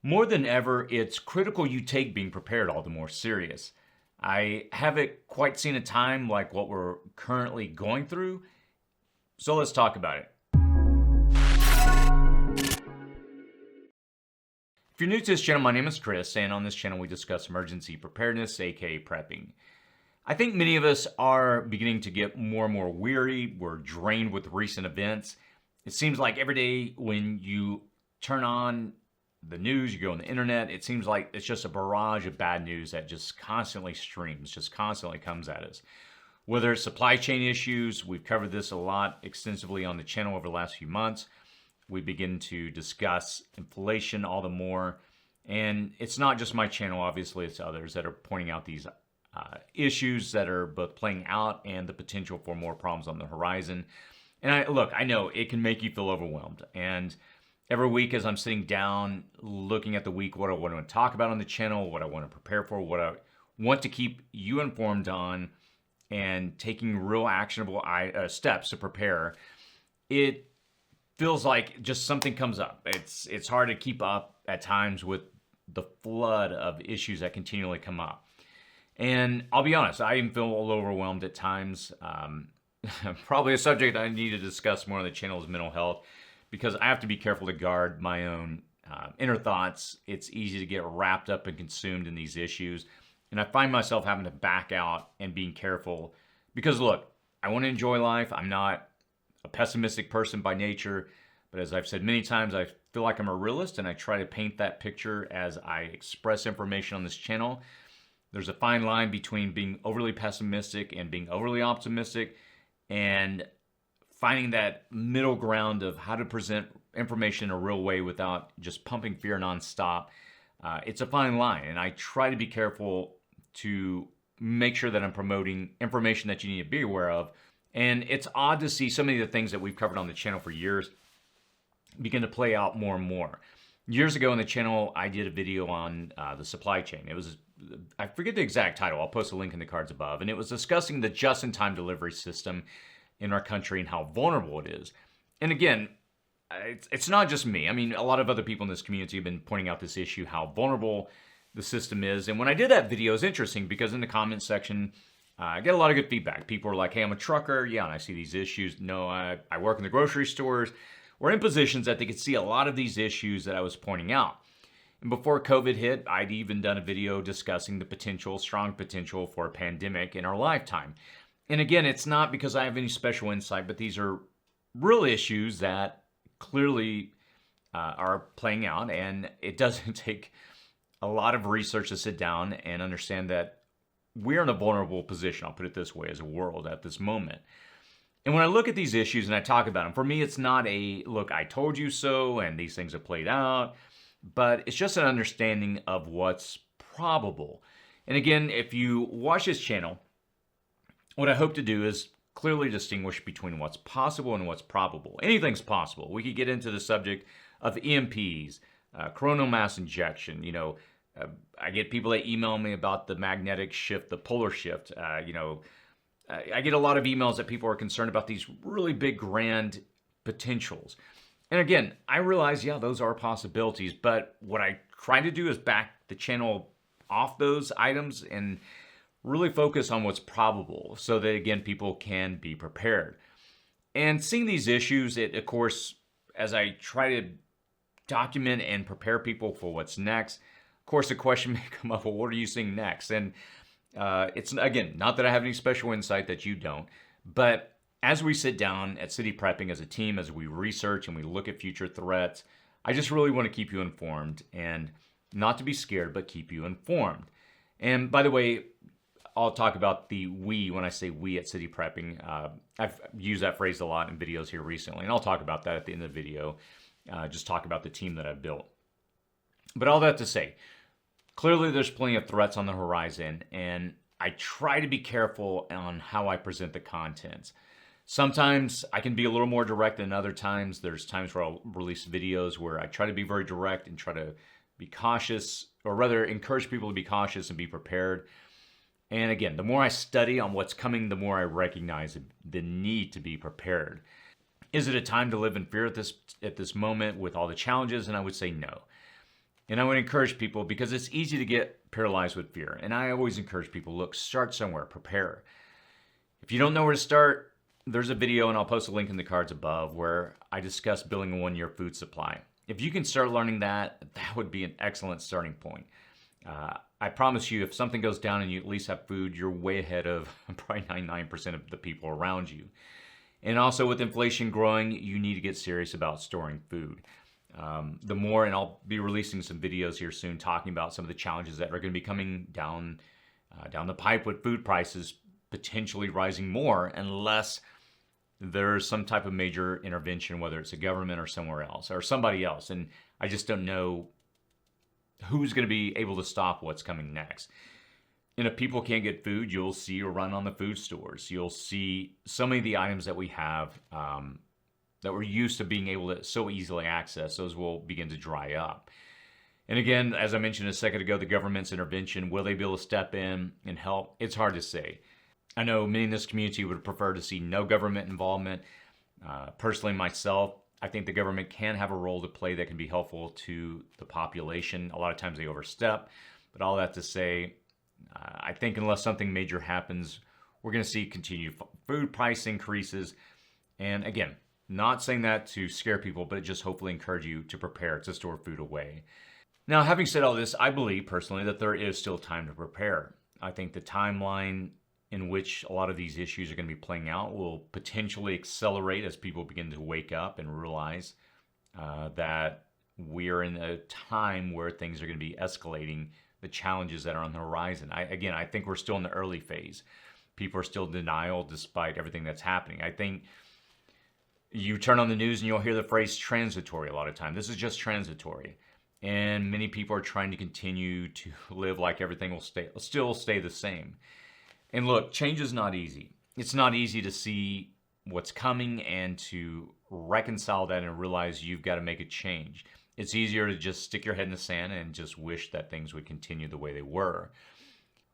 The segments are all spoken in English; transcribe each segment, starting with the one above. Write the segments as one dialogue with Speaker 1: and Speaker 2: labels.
Speaker 1: More than ever, it's critical you take being prepared all the more serious. I haven't quite seen a time like what we're currently going through, so let's talk about it. If you're new to this channel, my name is Chris, and on this channel we discuss emergency preparedness, aka prepping. I think many of us are beginning to get more and more weary. We're drained with recent events. It seems like every day when you turn on the news, you go on the internet, it seems like it's just a barrage of bad news that just constantly streams, just constantly comes at us. Whether it's supply chain issues, we've covered this a lot extensively on the channel over the last few months. We begin to discuss inflation all the more. And it's not just my channel, obviously, it's others that are pointing out these issues that are both playing out and the potential for more problems on the horizon. And I know it can make you feel overwhelmed. And every week as I'm sitting down, looking at the week, what I want to talk about on the channel, what I want to prepare for, what I want to keep you informed on, and taking real actionable steps to prepare, it feels like just something comes up. It's hard to keep up at times with the flood of issues that continually come up. And I'll be honest, I even feel a little overwhelmed at times. Probably a subject I need to discuss more on the channel is mental health, because I have to be careful to guard my own inner thoughts. It's easy to get wrapped up and consumed in these issues. And I find myself having to back out and being careful because, look, I want to enjoy life. I'm not a pessimistic person by nature, but as I've said many times, I feel like I'm a realist and I try to paint that picture as I express information on this channel. There's a fine line between being overly pessimistic and being overly optimistic, and finding that middle ground of how to present information in a real way without just pumping fear nonstop. It's a fine line, and I try to be careful to make sure that I'm promoting information that you need to be aware of. And it's odd to see so many of the things that we've covered on the channel for years begin to play out more and more. Years ago on the channel, I did a video on the supply chain. It was, I forget the exact title, I'll post a link in the cards above, and it was discussing the just-in-time delivery system in our country and how vulnerable it is. And again, it's not just me. I mean, a lot of other people in this community have been pointing out this issue, how vulnerable the system is. And when I did that video, it's interesting because in the comments section, I get a lot of good feedback. People are like, hey, I'm a trucker. Yeah, and I see these issues. No, I work in the grocery stores. We're in positions that they could see a lot of these issues that I was pointing out. And before COVID hit, I'd even done a video discussing the potential, strong potential for a pandemic in our lifetime. And again, it's not because I have any special insight, but these are real issues that clearly are playing out. And it doesn't take a lot of research to sit down and understand that we're in a vulnerable position, I'll put it this way, as a world at this moment. And when I look at these issues and I talk about them, for me, it's not a, look, I told you so, and these things have played out, but it's just an understanding of what's probable. And again, if you watch this channel, what I hope to do is clearly distinguish between what's possible and what's probable. Anything's possible. We could get into the subject of EMPs, coronal mass injection. I get people that email me about the magnetic shift, the polar shift. I get a lot of emails that people are concerned about these really big, grand potentials. And again, I realize, yeah, those are possibilities, but what I try to do is back the channel off those items and really focus on what's probable so that, again, people can be prepared. And seeing these issues, it, of course, as I try to document and prepare people for what's next, of course, the question may come up, well, what are you seeing next? And it's, again, not that I have any special insight that you don't, but as we sit down at City Prepping as a team, as we research and we look at future threats, I just really want to keep you informed and not to be scared, but keep you informed. And by the way, I'll talk about the we when I say we at City Prepping. I've used that phrase a lot in videos here recently, and I'll talk about that at the end of the video, just talk about the team that I've built. But all that to say, clearly there's plenty of threats on the horizon, and I try to be careful on how I present the contents. Sometimes I can be a little more direct than other times. There's times where I'll release videos where I try to be very direct and try to be cautious, or rather encourage people to be cautious and be prepared. And again, the more I study on what's coming, the more I recognize the need to be prepared. Is it a time to live in fear at this moment with all the challenges? And I would say no. And I would encourage people, because it's easy to get paralyzed with fear. And I always encourage people, look, start somewhere, prepare. If you don't know where to start, there's a video, and I'll post a link in the cards above, where I discuss building a 1-year food supply. If you can start learning that, that would be an excellent starting point. I promise you, if something goes down and you at least have food, you're way ahead of probably 99% of the people around you. And also with inflation growing, you need to get serious about storing food. The more, and I'll be releasing some videos here soon talking about some of the challenges that are going to be coming down the pipe with food prices potentially rising more unless there's some type of major intervention, whether it's a government or somewhere else or somebody else. And I just don't know who's going to be able to stop what's coming next. And if people can't get food, you'll see a run on the food stores. You'll see so many of the items that we have that we're used to being able to so easily access, those will begin to dry up. And again, as I mentioned a second ago, the government's intervention, will they be able to step in and help? It's hard to say. I know many in this community would prefer to see no government involvement. Personally, myself, I think the government can have a role to play that can be helpful to the population. A lot of times they overstep, but all that to say, I think unless something major happens, we're going to see continued food price increases. And again, not saying that to scare people, but just hopefully encourage you to prepare to store food away. Now, having said all this, I believe personally that there is still time to prepare. I think the timeline in which a lot of these issues are going to be playing out will potentially accelerate as people begin to wake up and realize that we're in a time where things are going to be escalating, the challenges that are on the horizon. I think we're still in the early phase. People are still in denial despite everything that's happening. I think you turn on the news and you'll hear the phrase transitory a lot of time. This is just transitory. And many people are trying to continue to live like everything will still stay the same. And look, change is not easy. It's not easy to see what's coming and to reconcile that and realize you've got to make a change. It's easier to just stick your head in the sand and just wish that things would continue the way they were.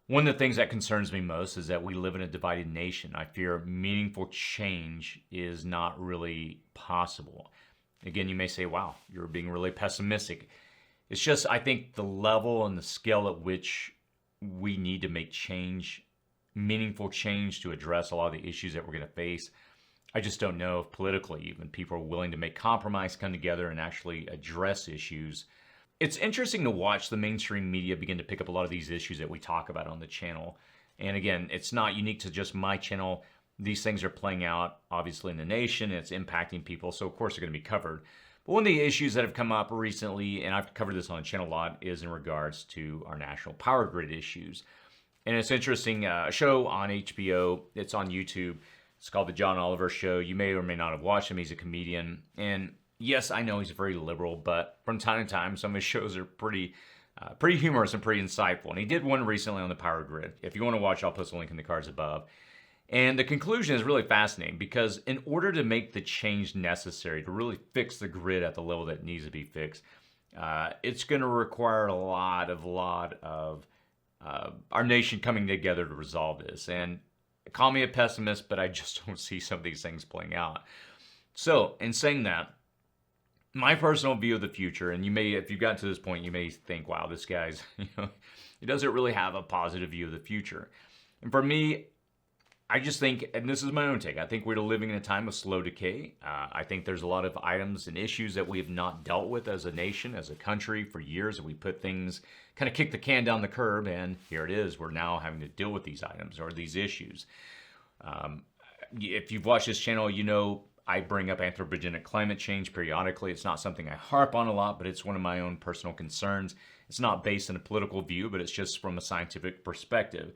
Speaker 1: One of the things that concerns me most is that we live in a divided nation. I fear meaningful change is not really possible. Again, you may say, wow, you're being really pessimistic. It's just, I think the level and the scale at which we need to make change, meaningful change to address a lot of the issues that we're going to face, I just don't know if politically even people are willing to make compromise, come together and actually address issues. It's interesting to watch the mainstream media begin to pick up a lot of these issues that we talk about on the channel. And again, it's not unique to just my channel. These things are playing out, obviously, in the nation. It's impacting people, so of course they're going to be covered. But one of the issues that have come up recently, and I've covered this on the channel a lot, is in regards to our national power grid issues. And it's interesting, a show on HBO, it's on YouTube. It's called The John Oliver Show. You may or may not have watched him. He's a comedian. And yes, I know he's very liberal, but from time to time, some of his shows are pretty humorous and pretty insightful. And he did one recently on the power grid. If you want to watch, I'll post a link in the cards above. And the conclusion is really fascinating because in order to make the change necessary to really fix the grid at the level that needs to be fixed, it's going to require a lot of our nation coming together to resolve this. And call me a pessimist, but I just don't see some of these things playing out. So, in saying that, my personal view of the future, and you may, if you've gotten to this point, you may think, wow, this guy's, he doesn't really have a positive view of the future. And for me, I just think, and this is my own take, I think we're living in a time of slow decay. I think there's a lot of items and issues that we have not dealt with as a nation, as a country for years. We put things, kind of kick the can down the curb, and here it is. We're now having to deal with these items or these issues. If you've watched this channel, you know I bring up anthropogenic climate change periodically. It's not something I harp on a lot, but it's one of my own personal concerns. It's not based on a political view, but it's just from a scientific perspective.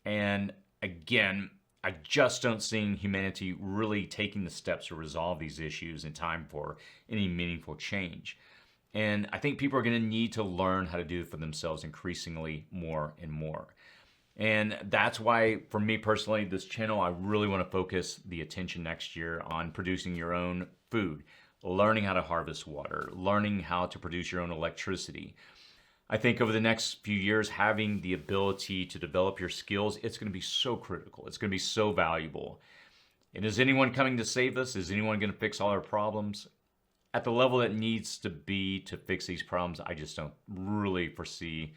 Speaker 1: And again, I just don't see humanity really taking the steps to resolve these issues in time for any meaningful change. And I think people are going to need to learn how to do it for themselves increasingly more and more. And that's why, for me personally, this channel, I really want to focus the attention next year on producing your own food, learning how to harvest water, learning how to produce your own electricity. I think over the next few years, having the ability to develop your skills, it's going to be so critical. It's going to be so valuable. And is anyone coming to save us? Is anyone going to fix all our problems? at the level that needs to be to fix these problems, I just don't really foresee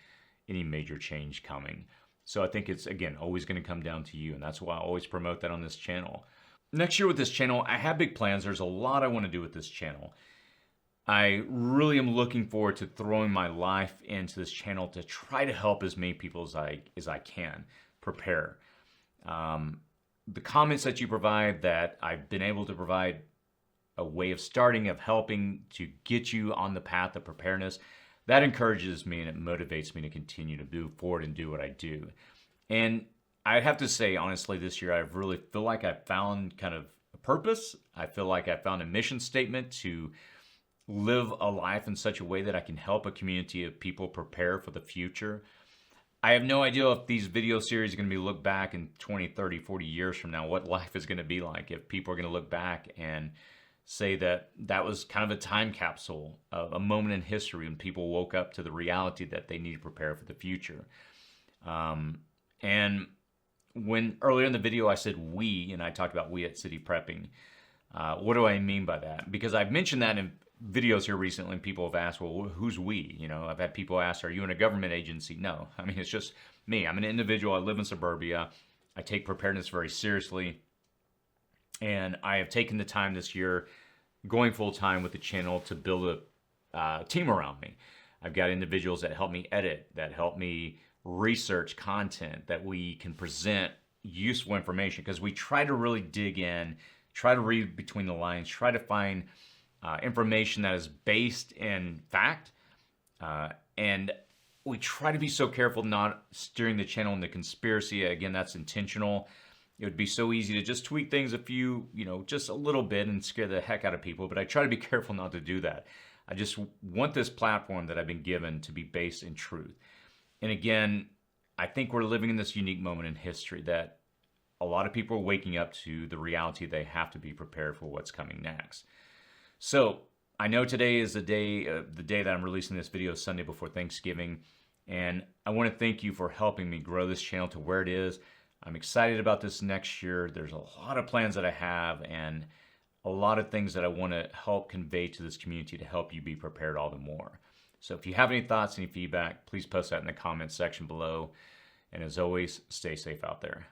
Speaker 1: any major change coming. So I think it's, again, always going to come down to you. And that's why I always promote that on this channel. Next year with this channel, I have big plans. There's a lot I want to do with this channel. I really am looking forward to throwing my life into this channel to try to help as many people as I can prepare. The comments that you provide, that I've been able to provide a way of starting, of helping to get you on the path of preparedness, that encourages me and it motivates me to continue to move forward and do what I do. And I have to say, honestly, this year I really feel like I found kind of a purpose. I feel like I found a mission statement to live a life in such a way that I can help a community of people prepare for the future. I have no idea if these video series are going to be looked back in 20, 30, 40 years from now, what life is going to be like, if people are going to look back and say that that was kind of a time capsule, of a moment in history when people woke up to the reality that they need to prepare for the future. And when earlier in the video I said we, and I talked about we at City Prepping, what do I mean by that? Because I've mentioned that in videos here recently, and people have asked, well, who's we? You know, I've had people ask, are you in a government agency? No, I mean, it's just me. I'm an individual. I live in suburbia. I take preparedness very seriously. And I have taken the time this year, going full time with the channel, to build a team around me. I've got individuals that help me edit, that help me research content, that we can present useful information, because we try to really dig in, try to read between the lines, try to find information that is based in fact, and we try to be so careful not steering the channel into conspiracy. Again, that's intentional. It would be so easy to just tweak things a few, just a little bit and scare the heck out of people, but I try to be careful not to do that. I just want this platform that I've been given to be based in truth. And again, I think we're living in this unique moment in history that a lot of people are waking up to the reality they have to be prepared for what's coming next. So I know today is the day that I'm releasing this video, Sunday before Thanksgiving, and I want to thank you for helping me grow this channel to where it is. I'm excited about this next year. There's a lot of plans that I have and a lot of things that I want to help convey to this community to help you be prepared all the more. So if you have any thoughts, any feedback, please post that in the comments section below. And as always, stay safe out there.